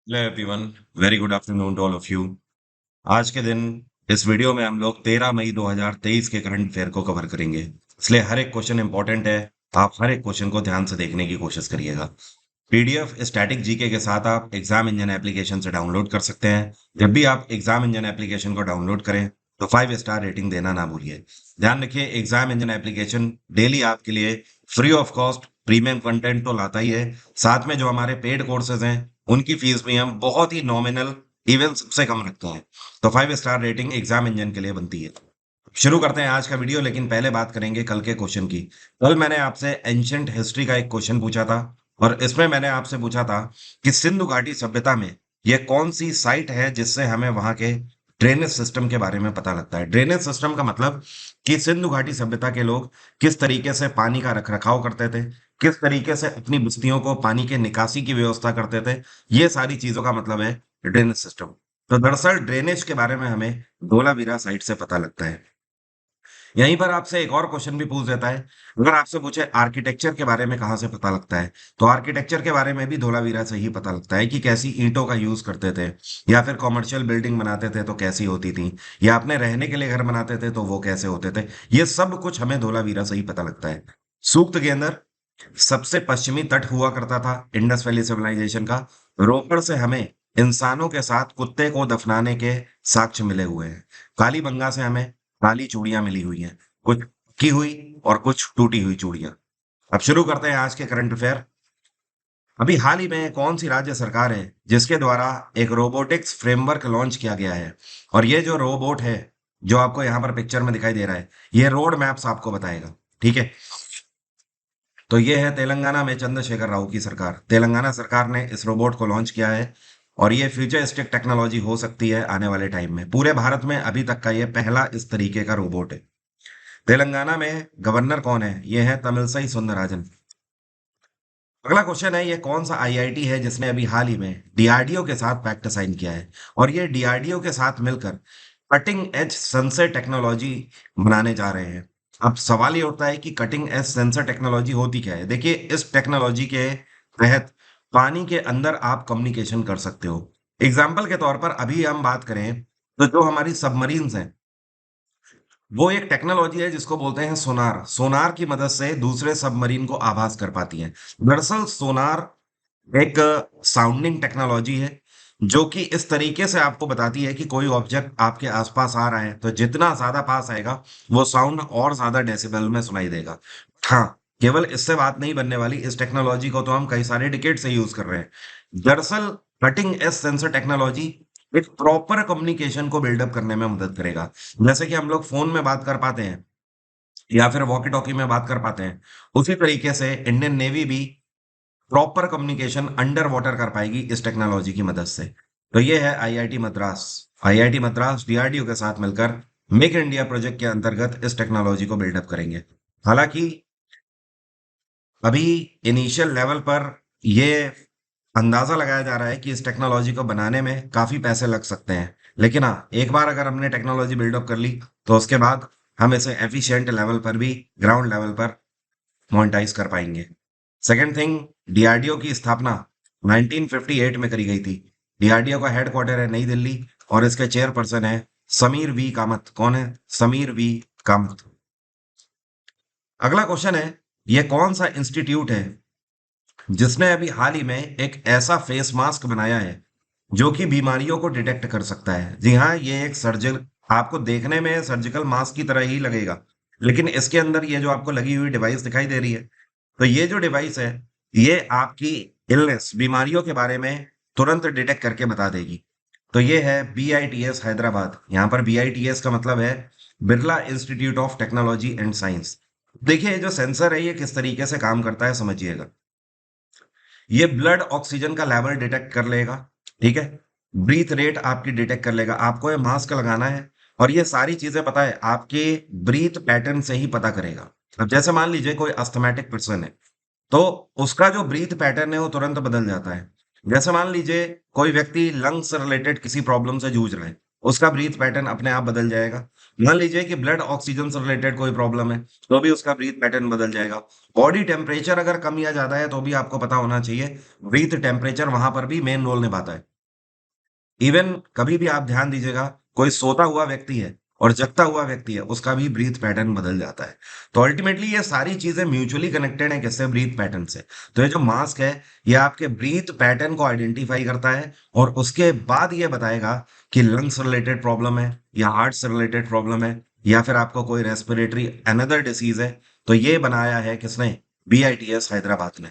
Hello everyone. Very good afternoon to all of you. आज के दिन इस वीडियो में हम लोग 13 मई 2023 के करंट अफेयर को कवर करेंगे, इसलिए हर एक क्वेश्चन इंपॉर्टेंट है। आप हर एक क्वेश्चन को ध्यान से देखने की कोशिश करिएगा। पीडीएफ स्टैटिक जीके के साथ आप एग्जाम इंजन एप्लीकेशन से डाउनलोड कर सकते हैं। जब भी आप एग्जाम इंजन एप्लीकेशन को डाउनलोड करें तो 5 स्टार रेटिंग देना ना भूलिए। ध्यान रखिए, एग्जाम इंजन एप्लीकेशन डेली आपके लिए free of cost premium content तो लाता ही है, साथ में जो हमारे पेड कोर्सेज हैं उनकी फीस भी हम बहुत ही नॉमिनल, इवन सबसे कम रखते हैं। तो 5 स्टार रेटिंग एग्जाम इंजन के लिए बनती है। शुरू करते हैं आज का वीडियो, लेकिन पहले बात करेंगे कल के क्वेश्चन की। कल मैंने आपसे एंशंट हिस्ट्री का एक क्वेश्चन पूछा था और इसमें मैंने आपसे पूछा था कि सिंधु घाटी सभ्यता में यह कौन सी साइट है जिससे हमें वहां के ड्रेनेज सिस्टम के बारे में पता लगता है। ड्रेनेज सिस्टम का मतलब कि सिंधु घाटी सभ्यता के लोग किस तरीके से पानी का रखरखाव करते थे, किस तरीके से अपनी बस्तियों को पानी के निकासी की व्यवस्था करते थे। ये सारी चीजों का मतलब है ड्रेनेज सिस्टम। तो दरअसल ड्रेनेज के बारे में हमें धोलावीरा साइट से पता लगता है। यहीं पर आपसे एक और क्वेश्चन भी पूछ देता है। अगर आपसे पूछे आर्किटेक्चर के बारे में कहाँ से पता लगता है, तो आर्किटेक्चर के बारे में भी धोलावीरा से ही पता लगता है कि कैसी ईंटों का यूज करते थे, या फिर कॉमर्शियल बिल्डिंग बनाते थे तो कैसी होती थी, या अपने रहने के लिए घर बनाते थे तो वो कैसे होते थे। ये सब कुछ हमें धोलावीरा से ही पता लगता है। सूक्त के अंदर सबसे पश्चिमी तट हुआ करता था इंडस वैली सिविलाइजेशन का। रोपड़ से हमें इंसानों के साथ कुत्ते को दफनाने के साक्ष्य मिले हुए हैं। कालीबंगा से हमें काली चूड़ियां मिली हुई हैं, कुछ की हुई और कुछ टूटी हुई चूड़ियां। अब शुरू करते हैं आज के करंट अफेयर। अभी हाल ही में कौन सी राज्य सरकार है जिसके द्वारा एक रोबोटिक्स फ्रेमवर्क लॉन्च किया गया है, और ये जो रोबोट है जो आपको यहाँ पर पिक्चर में दिखाई दे रहा है, ये रोड मैप्स आपको बताएगा। ठीक है, तो ये है तेलंगाना में चंद्रशेखर राव की सरकार। तेलंगाना सरकार ने इस रोबोट को लॉन्च किया है और ये फ्यूचरिस्टिक टेक्नोलॉजी हो सकती है आने वाले टाइम में। पूरे भारत में अभी तक का ये पहला इस तरीके का रोबोट है। तेलंगाना में गवर्नर कौन है? ये है तमिलसाई सुंदरराजन। अगला क्वेश्चन है, ये कौन सा आईआईटी है जिसने अभी हाल ही में डीआरडीओ के साथ पैक्ट साइन किया है, और ये डीआरडीओ के साथ मिलकर कटिंग एज सेंसर टेक्नोलॉजी बनाने जा रहे हैं। अब सवाल ये उठता है कि कटिंग एज सेंसर टेक्नोलॉजी होती क्या है। देखिए, इस टेक्नोलॉजी के तहत पानी के अंदर आप कम्युनिकेशन कर सकते हो। एग्जाम्पल के तौर पर अभी हम बात करें तो जो हमारी सबमरीन्स हैं, वो एक टेक्नोलॉजी है जिसको बोलते हैं सोनार। सोनार की मदद से दूसरे सबमरीन को आभास कर पाती हैं। दरअसल सोनार एक साउंडिंग टेक्नोलॉजी है जो कि इस तरीके से आपको बताती है कि कोई ऑब्जेक्ट आपके आसपास आ रहा है, तो जितना ज्यादा पास आएगा वो साउंड और ज्यादा डेसिबल में सुनाई देगा। हाँ, केवल इससे बात नहीं बनने वाली, इस टेक्नोलॉजी को तो हम कई सारे डिकेड से यूज कर रहे हैं। दरअसल कटिंग एज सेंसर टेक्नोलॉजी एक प्रॉपर कम्युनिकेशन को बिल्डअप करने में मदद करेगा। जैसे कि हम लोग फोन में बात कर पाते हैं या फिर वॉकी टॉकी में बात कर पाते हैं, उसी तरीके से इंडियन नेवी भी प्रॉपर कम्युनिकेशन अंडर वाटर कर पाएगी इस टेक्नोलॉजी की मदद से। तो ये है IIT Madras. IIT Madras DRDO के साथ मिलकर मेक इंडिया प्रोजेक्ट के अंतर्गत इस टेक्नोलॉजी को बिल्डअप करेंगे। हालांकि अभी इनिशियल लेवल पर ये अंदाजा लगाया जा रहा है कि इस टेक्नोलॉजी को बनाने में काफी पैसे लग सकते हैं, लेकिन हाँ, एक बार अगर हमने टेक्नोलॉजी बिल्डअप कर ली तो उसके बाद हम इसे एफिशिएंट लेवल पर भी, ग्राउंड लेवल पर मोनेटाइज कर पाएंगे। सेकेंड थिंग, डीआरडीओ की स्थापना 1958 में करी गई थी। डीआरडीओ का हेडक्वार्टर है नई दिल्ली और इसके चेयरपर्सन है समीर वी कामत। कौन है? समीर वी कामत। अगला क्वेश्चन है, यह कौन सा इंस्टीट्यूट है जिसने अभी हाल ही में एक ऐसा फेस मास्क बनाया है जो कि बीमारियों को डिटेक्ट कर सकता है। जी हाँ, ये एक सर्जिकल, आपको देखने में सर्जिकल मास्क की तरह ही लगेगा, लेकिन इसके अंदर ये जो आपको लगी हुई डिवाइस दिखाई दे रही है, तो ये जो डिवाइस है ये आपकी इलनेस, बीमारियों के बारे में तुरंत डिटेक्ट करके बता देगी। तो ये है बीआईटीएस हैदराबाद। यहाँ पर बीआईटीएस का मतलब है Birla institute of technology and science. देखिए, ये जो सेंसर है ये किस तरीके से काम करता है समझिएगा। ये ब्लड ऑक्सीजन का लेवल डिटेक्ट कर लेगा, ठीक है, ब्रीथ रेट आपकी डिटेक्ट कर लेगा। आपको ये मास्क लगाना है और ये सारी चीजें पता है आपके ब्रीथ पैटर्न से ही पता करेगा। अब जैसे मान लीजिए कोई अस्थमेटिक पर्सन है, तो उसका जो ब्रीथ पैटर्न है वो तुरंत बदल जाता है। जैसे मान लीजिए कोई व्यक्ति लंग्स से रिलेटेड किसी प्रॉब्लम से जूझ रहा है, उसका ब्रीथ पैटर्न अपने आप बदल जाएगा। मान लीजिए कि ब्लड ऑक्सीजन से रिलेटेड कोई प्रॉब्लम है, तो भी उसका ब्रीथ पैटर्न बदल जाएगा। बॉडी टेम्परेचर अगर कम या ज्यादा है तो भी आपको पता होना चाहिए, ब्रीथ टेम्परेचर वहां पर भी मेन रोल निभाता है। इवन कभी भी आप ध्यान दीजिएगा, कोई सोता हुआ व्यक्ति है और जगता हुआ व्यक्ति है, उसका भी ब्रीथ पैटर्न बदल जाता है। तो अल्टीमेटली ये सारी चीजें म्यूचुअली कनेक्टेड है, किससे? ब्रीथ पैटर्न से। तो ये जो मास्क है, ये आपके ब्रीथ पैटर्न को आइडेंटिफाई करता है और उसके बाद ये बताएगा कि लंग्स रिलेटेड प्रॉब्लम है या हार्ट से रिलेटेड प्रॉब्लम है या फिर आपको कोई रेस्पिरेटरी अनदर डिसीज है। तो ये बनाया है किसने? बीआईटीएस हैदराबाद ने।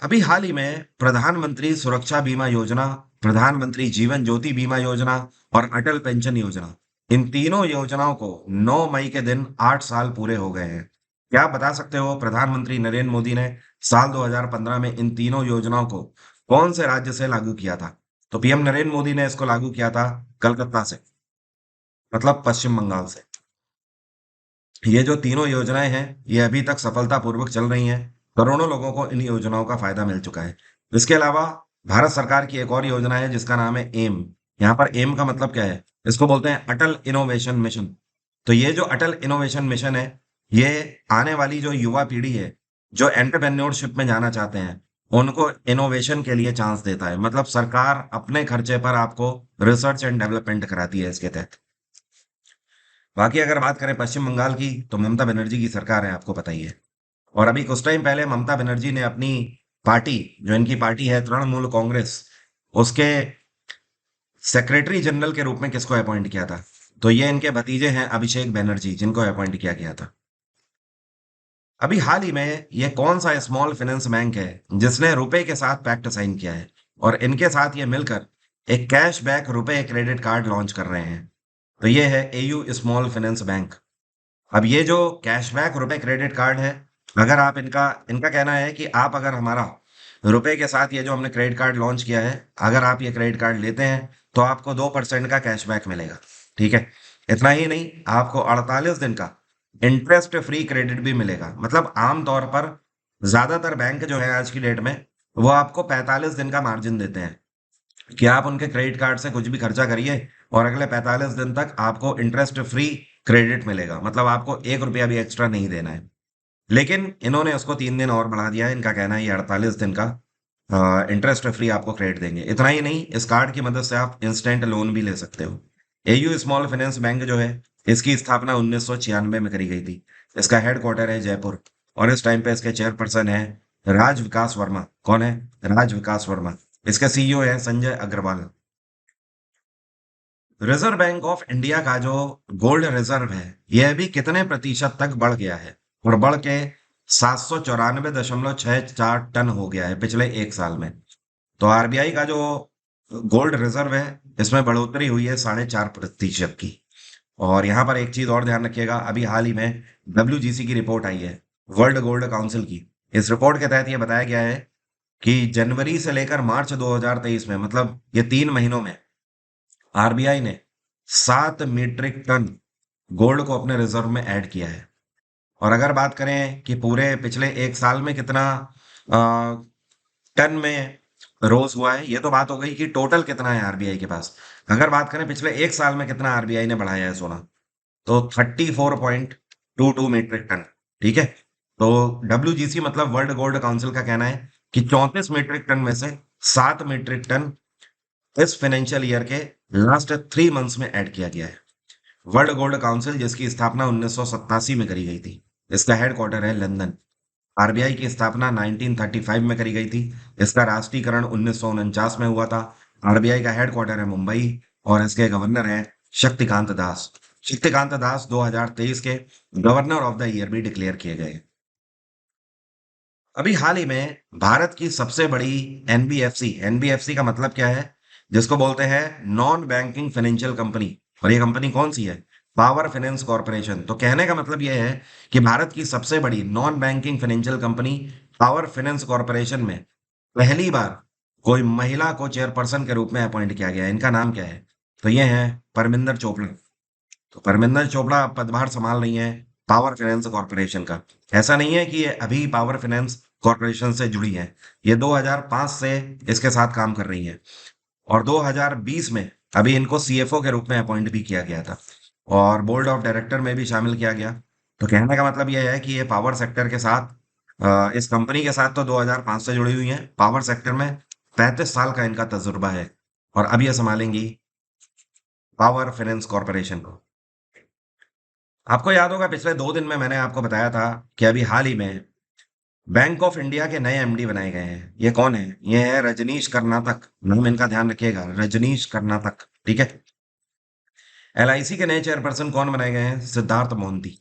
अभी हाल ही में प्रधानमंत्री सुरक्षा बीमा योजना, प्रधानमंत्री जीवन ज्योति बीमा योजना और अटल पेंशन योजना, इन तीनों योजनाओं को 9 मई के दिन 8 साल पूरे हो गए हैं। क्या आप बता सकते हो प्रधानमंत्री नरेंद्र मोदी ने साल 2015 में इन तीनों योजनाओं को कौन से राज्य से लागू किया था? तो पीएम नरेंद्र मोदी ने इसको लागू किया था कलकत्ता से, मतलब पश्चिम बंगाल से। ये जो तीनों योजनाएं हैं, ये अभी तक सफलतापूर्वक चल रही हैं। करोड़ों लोगों को इन योजनाओं का फायदा मिल चुका है। इसके अलावा भारत सरकार की एक और योजना है जिसका नाम है एम। यहाँ पर एम का मतलब क्या है? इसको बोलते हैं अटल इनोवेशन मिशन। तो ये जो अटल इनोवेशन मिशन है, ये आने वाली जो युवा पीढ़ी है, जो एंटरप्रेन्योरशिप में जाना चाहते हैं, उनको इनोवेशन के लिए चांस देता है। मतलब सरकार अपने खर्चे पर आपको रिसर्च एंड डेवलपमेंट कराती है इसके तहत। बाकी अगर बात करें पश्चिम बंगाल की, तो ममता बनर्जी की सरकार है, आपको पता ही है। और अभी कुछ टाइम पहले ममता बनर्जी ने अपनी पार्टी, जो इनकी पार्टी है तृणमूल कांग्रेस, उसके सेक्रेटरी जनरल के रूप में किसको अपॉइंट किया था? तो ये इनके भतीजे हैं अभिषेक बनर्जी, जिनको अपॉइंट किया गया था। अभी हाल ही में ये कौन सा स्मॉल फाइनेंस बैंक है जिसने रुपए के साथ पैक्ट साइन किया है और इनके साथ ये मिलकर एक कैशबैक रुपए क्रेडिट कार्ड लॉन्च कर रहे हैं? तो ये है एयू स्मॉल फाइनेंस बैंक। अब ये जो कैशबैक रुपए क्रेडिट कार्ड है, अगर आप इनका इनका कहना है कि आप अगर हमारा रुपए के साथ ये जो हमने क्रेडिट कार्ड लॉन्च किया है, अगर आप ये क्रेडिट कार्ड लेते हैं तो आपको 2% का कैशबैक मिलेगा। ठीक है। इतना ही नहीं, आपको 48 दिन का इंटरेस्ट फ्री क्रेडिट भी मिलेगा। मतलब आमतौर पर ज्यादातर बैंक जो है आज की डेट में, वो आपको 45 दिन का मार्जिन देते हैं कि आप उनके क्रेडिट कार्ड से कुछ भी खर्चा करिए और अगले 45 दिन तक आपको इंटरेस्ट फ्री क्रेडिट मिलेगा। मतलब आपको 1 रुपया भी एक्स्ट्रा नहीं देना है। लेकिन इन्होंने उसको 3 दिन और बढ़ा दिया है। इनका कहना है ये 48 दिन का इंटरेस्ट फ्री आपको क्रेडिट देंगे। इतना ही नहीं, इस कार्ड की मदद से आप इंस्टेंट लोन भी ले सकते हो। एयू स्मॉल फाइनेंस बैंक जो है, इसकी स्थापना 1996 में करी गई थी। इसका हेडक्वार्टर है जयपुर और इस टाइम पे इसके चेयरपर्सन है राज विकास वर्मा। कौन है? राज विकास वर्मा। इसका सीईओ है Sanjay Agarwal. Reserve Bank of India का जो गोल्ड रिजर्व है, यह भी कितने प्रतिशत तक बढ़ गया है? और बढ़ के 794.64 टन हो गया है पिछले 1 साल में। तो आरबीआई का जो गोल्ड रिजर्व है, इसमें बढ़ोतरी हुई है 4.5% की। और यहाँ पर एक चीज और ध्यान रखिएगा, अभी हाल ही में डब्ल्यूजीसी की रिपोर्ट आई है, वर्ल्ड गोल्ड काउंसिल की। इस रिपोर्ट के तहत यह बताया गया है कि जनवरी से लेकर मार्च 2023 में, मतलब ये 3 महीनों में, आरबीआई ने 7 मीट्रिक टन गोल्ड को अपने रिजर्व में ऐड किया है। और अगर बात करें कि पूरे पिछले 1 साल में कितना टन में रोज हुआ है, ये तो बात हो गई कि टोटल कितना है आरबीआई के पास। अगर बात करें पिछले 1 साल में कितना आरबीआई ने बढ़ाया है सोना, तो 34.22 मीट्रिक टन। ठीक है। तो डब्ल्यूजीसी मतलब वर्ल्ड गोल्ड काउंसिल का कहना है कि 34 मीट्रिक टन में से 7 मीट्रिक टन इस फाइनेंशियल ईयर के लास्ट 3 मंथ्स में ऐड किया गया है। वर्ल्ड गोल्ड काउंसिल, जिसकी स्थापना 1987 में करी गई थी, इसका हेडक्वार्टर है लंदन। आरबीआई की स्थापना 1935 में करी गई थी। इसका राष्ट्रीयकरण 1949 में हुआ था। आरबीआई का हेडक्वार्टर है मुंबई और इसके गवर्नर हैं शक्तिकांत दास। शक्तिकांत दास 2023 के गवर्नर ऑफ द ईयर भी डिक्लेयर किए गए। अभी हाल ही में भारत की सबसे बड़ी एनबीएफसी, एनबीएफसी का मतलब क्या है? जिसको बोलते हैं नॉन बैंकिंग फाइनेंशियल कंपनी। और ये कंपनी कौन सी है? Power finance corporation. तो कहने का मतलब यह है कि भारत की सबसे बड़ी non banking financial company power finance corporation में पहली बार कोई महिला को चेयरपर्सन के रूप में अपॉइंट किया गया है। इनका नाम क्या है? तो ये है परमिंदर चोपड़ा। तो परमिंदर चोपड़ा अब पदभार संभाल रही हैं पावर फाइनेंस कॉर्पोरेशन का। ऐसा नहीं है कि ये अभी पावर फाइनेंस कॉर्पोरेशन से जुड़ी है, ये 2005 से इसके साथ काम कर रही है। और 2020 में अभी इनको सीएफओ के रूप में अपॉइंट भी किया गया था और बोर्ड ऑफ डायरेक्टर में भी शामिल किया गया। तो कहने का मतलब यह है कि ये पावर सेक्टर के साथ, इस कंपनी के साथ तो 2005 से जुड़ी हुई है पावर सेक्टर में, 35 साल का इनका तजुर्बा है और अब ये संभालेंगी पावर फाइनेंस कॉर्पोरेशन को। आपको याद होगा पिछले 2 दिन में मैंने आपको बताया था कि अभी हाल ही में बैंक ऑफ इंडिया के नए एमडी बनाए गए हैं। ये कौन है? ये है रजनीश कर्नाटक। नाम इनका ध्यान रखिएगा, रजनीश कर्नाटक। ठीक है। एलआईसी के नए चेयरपर्सन कौन बनाए गए हैं? सिद्धार्थ मोहंती।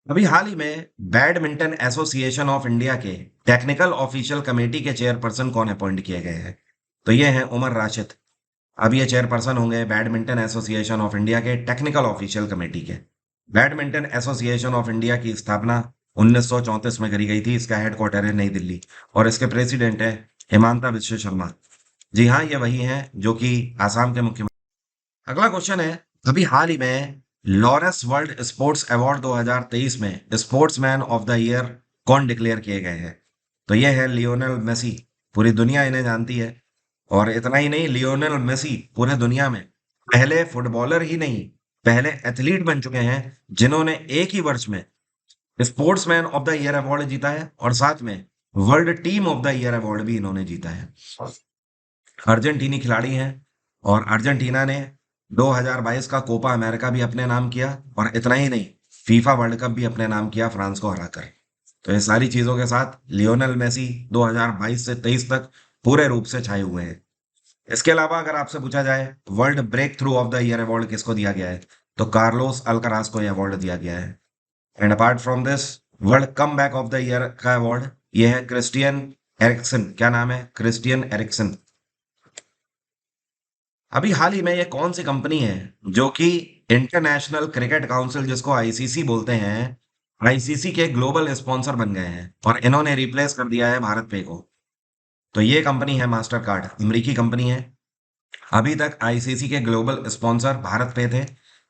अभी हाल ही में बैडमिंटन एसोसिएशन ऑफ इंडिया के टेक्निकल ऑफिशियल कमेटी के चेयरपर्सन कौन अपॉइंट किए गए हैं? तो ये हैं उमर राशिद। अब ये चेयरपर्सन होंगे बैडमिंटन एसोसिएशन ऑफ इंडिया के टेक्निकल ऑफिशियल कमेटी के। बैडमिंटन एसोसिएशन ऑफ इंडिया की स्थापना 1934 में करी गई थी। इसका हेडक्वार्टर है नई दिल्ली और इसके प्रेसिडेंट है हिमांता विश्व शर्मा। जी हाँ, ये वही हैं जो कि आसाम के मुख्यमंत्री। अगला क्वेश्चन है, अभी हाल ही में लॉरेंस वर्ल्ड स्पोर्ट्स अवार्ड 2023 में स्पोर्ट्समैन ऑफ द ईयर कौन डिक्लेयर किए गए हैं? तो ये है लियोनेल मेसी। पूरी दुनिया इन्हें जानती है। और इतना ही नहीं, लियोनेल मेसी पूरे दुनिया में पहले फुटबॉलर ही नहीं, पहले एथलीट बन चुके हैं जिन्होंने एक ही वर्ष में sportsman of the year award जीता है और साथ में world team of the year award भी इन्होंने जीता है। अर्जेंटीनी खिलाड़ी हैं और अर्जेंटीना ने 2022 का कोपा अमेरिका भी अपने नाम किया और इतना ही नहीं, फीफा वर्ल्ड कप भी अपने नाम किया फ्रांस को हराकर। तो ये सारी चीजों के साथ लियोनेल मेसी 2022 से 23 तक पूरे रूप से छाए हुए हैं। इसके अलावा अगर आपसे पूछा जाए world breakthrough of the year award किसको दिया गया है, तो कार्लोस अल्कराज को यह अवार्ड दिया गया है। And apart from this, world comeback of the year का अवार्ड यह है क्रिस्टियन एरिक्सन। क्या नाम है? Christian Eriksen. अभी हाल ही में ये कौन सी कंपनी है जो कि इंटरनेशनल क्रिकेट काउंसिल, जिसको आईसीसी बोलते हैं, आईसीसी के ग्लोबल स्पॉन्सर बन गए हैं और इन्होंने रिप्लेस कर दिया है भारत पे को? तो ये कंपनी है मास्टर कार्ड, अमरीकी कंपनी है। अभी तक आईसीसी के ग्लोबल स्पॉन्सर भारत पे थे।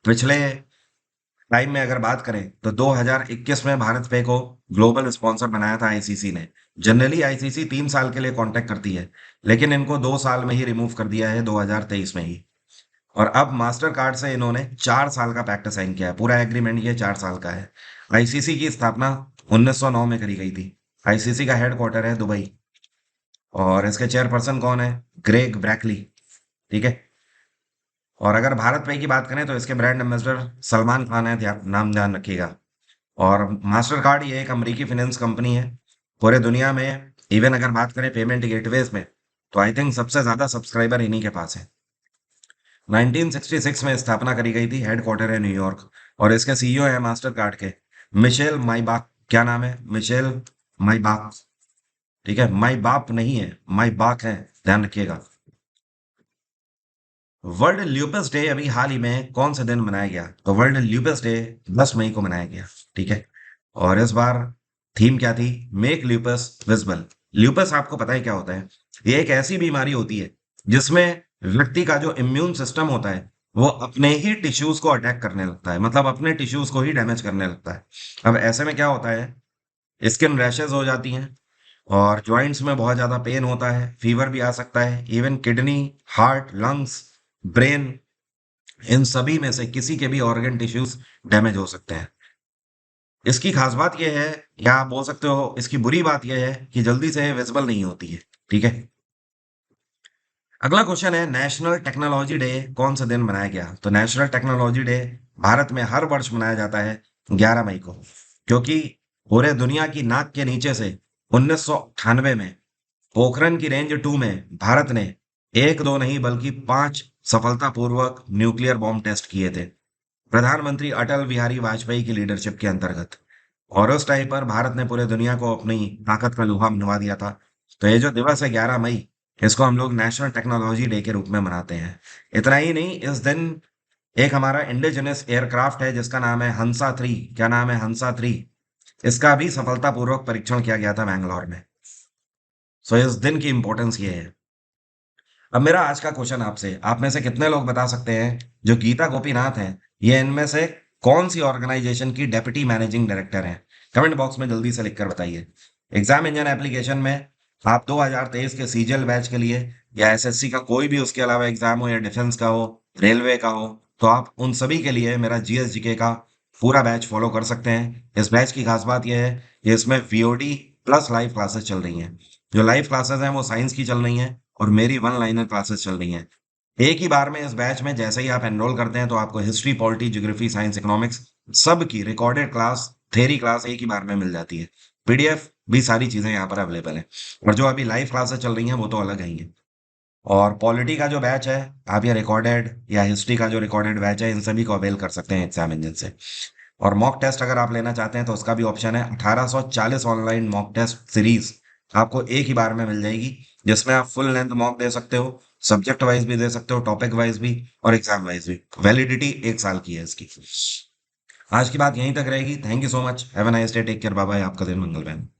पिछले टाइम में अगर बात करें तो 2021 में भारत पे को ग्लोबल स्पॉन्सर बनाया था आईसीसी ने। जनरली आईसीसी 3 साल के लिए कांटेक्ट करती है, लेकिन इनको 2 साल में ही रिमूव कर दिया है 2023 में ही। और अब मास्टर कार्ड से इन्होंने 4 साल का पैक्ट साइन किया है। पूरा एग्रीमेंट ये 4 साल का है। आईसीसी की स्थापना 1909 में करी गई थी। आईसीसी का हेडक्वार्टर है दुबई और इसके चेयरपर्सन कौन है? ग्रेग ब्रैकली। ठीक है। और अगर भारत पे की बात करें तो इसके ब्रांड एम्बेसडर सलमान खान है। नाम ध्यान रखिएगा। और मास्टर कार्ड ये एक अमेरिकी फाइनेंस कंपनी है। पूरे दुनिया में इवन अगर बात करें पेमेंट गेटवेज में, तो आई थिंक सबसे ज्यादा सब्सक्राइबर इन्हीं के पास है। 1966 में स्थापना करी गई थी। हेडक्वार्टर है न्यूयॉर्क और इसके सीईओ है मास्टर कार्ड के मिशेल माइबाक। क्या नाम है? मिशेल माइबाक। ठीक है, माइबाप नहीं है, माइबाक है, ध्यान रखिएगा। वर्ल्ड ल्यूपस डे अभी हाल ही में कौन से दिन मनाया गया? तो वर्ल्ड ल्यूपस डे 10 मई को मनाया गया। ठीक है। और इस बार थीम क्या थी? Make lupus visible. ल्यूपस आपको पता है क्या होता है? ये एक ऐसी बीमारी होती है जिसमें व्यक्ति का जो इम्यून सिस्टम होता है वो अपने ही टिश्यूज को अटैक करने लगता है, मतलब अपने टिश्यूज को ही डैमेज करने लगता है। अब ऐसे में क्या होता है, स्किन रैशेज हो जाती हैं और जॉइंट्स में बहुत ज़्यादा पेन होता है, फीवर भी आ सकता है। Even kidney, heart, lungs, brain, इन सभी में से किसी के भी ऑर्गन टिश्यूज डैमेज हो सकते हैं। इसकी खास बात यह है, या आप बोल सकते हो इसकी बुरी बात यह है कि जल्दी से विजिबल नहीं होती है। ठीक है। अगला क्वेश्चन है, नेशनल टेक्नोलॉजी डे कौन सा दिन मनाया गया? तो नेशनल टेक्नोलॉजी डे भारत में हर वर्ष मनाया जाता है 11 मई को, क्योंकि पूरे दुनिया की नाक के नीचे से 1998 में पोखरण की रेंज 2 में भारत ने एक दो नहीं बल्कि 5 सफलतापूर्वक न्यूक्लियर बॉम्ब टेस्ट किए थे, प्रधानमंत्री अटल बिहारी वाजपेयी की लीडरशिप के अंतर्गत। और उस टाइम पर भारत ने पूरे दुनिया को अपनी ताकत का लोहा मनवा दिया था। तो ये जो दिवस है 11 मई, इसको हम लोग नेशनल टेक्नोलॉजी डे के रूप में मनाते हैं। इतना ही नहीं, इस दिन एक हमारा इंडिजिनस एयरक्राफ्ट है जिसका नाम है हंसा 3। क्या नाम है? हंसा 3। इसका भी सफलतापूर्वक परीक्षण किया गया था बैंगलोर में। सो इस दिन की इंपॉर्टेंस ये है। अब मेरा आज का क्वेश्चन आपसे, आप में से कितने लोग बता सकते हैं जो गीता गोपीनाथ हैं, ये इनमें से कौन सी ऑर्गेनाइजेशन की डेप्यूटी मैनेजिंग डायरेक्टर हैं? कमेंट बॉक्स में जल्दी से लिखकर बताइए। एग्जाम इंजन एप्लीकेशन में आप 2023 के सीजीएल बैच के लिए या एसएससी का कोई भी उसके अलावा एग्जाम हो या डिफेंस का हो, रेलवे का हो, तो आप उन सभी के लिए मेरा जीएसजीके का पूरा बैच फॉलो कर सकते हैं। इस बैच की खास बात यह है कि इसमें वीओडी प्लस लाइव क्लासेस चल रही हैं। जो लाइव क्लासेस हैं वो साइंस की चल रही हैं और मेरी वन लाइनर क्लासेस चल रही हैं। एक ही बार में इस बैच में जैसे ही आप एनरोल करते हैं तो आपको history, polity, geography, science, economics सब की रिकॉर्डेड क्लास, थ्योरी क्लास एक ही बार में मिल जाती है। पीडीएफ भी सारी चीजें यहाँ पर अवेलेबल है। और जो अभी लाइव क्लासेस चल रही हैं वो तो अलग है ही है। और पॉलिटी का जो बैच है, आप ये रिकॉर्डेड या हिस्ट्री का जो रिकॉर्डेड बैच है, इन सभी को अवेल कर सकते हैं एग्जाम इंजन से। और मॉक टेस्ट अगर आप लेना चाहते हैं तो उसका भी ऑप्शन है। 1840 ऑनलाइन मॉक टेस्ट सीरीज आपको एक ही बार में मिल जाएगी, जिसमें आप फुल लेंथ मॉक दे सकते हो, सब्जेक्ट वाइज भी दे सकते हो, टॉपिक वाइज भी और एग्जाम वाइज भी। वैलिडिटी 1 साल की है इसकी। आज की बात यहीं तक रहेगी। Thank you so much. Have a nice day. Take care. Bye bye. आपका दिन मंगलमय हो।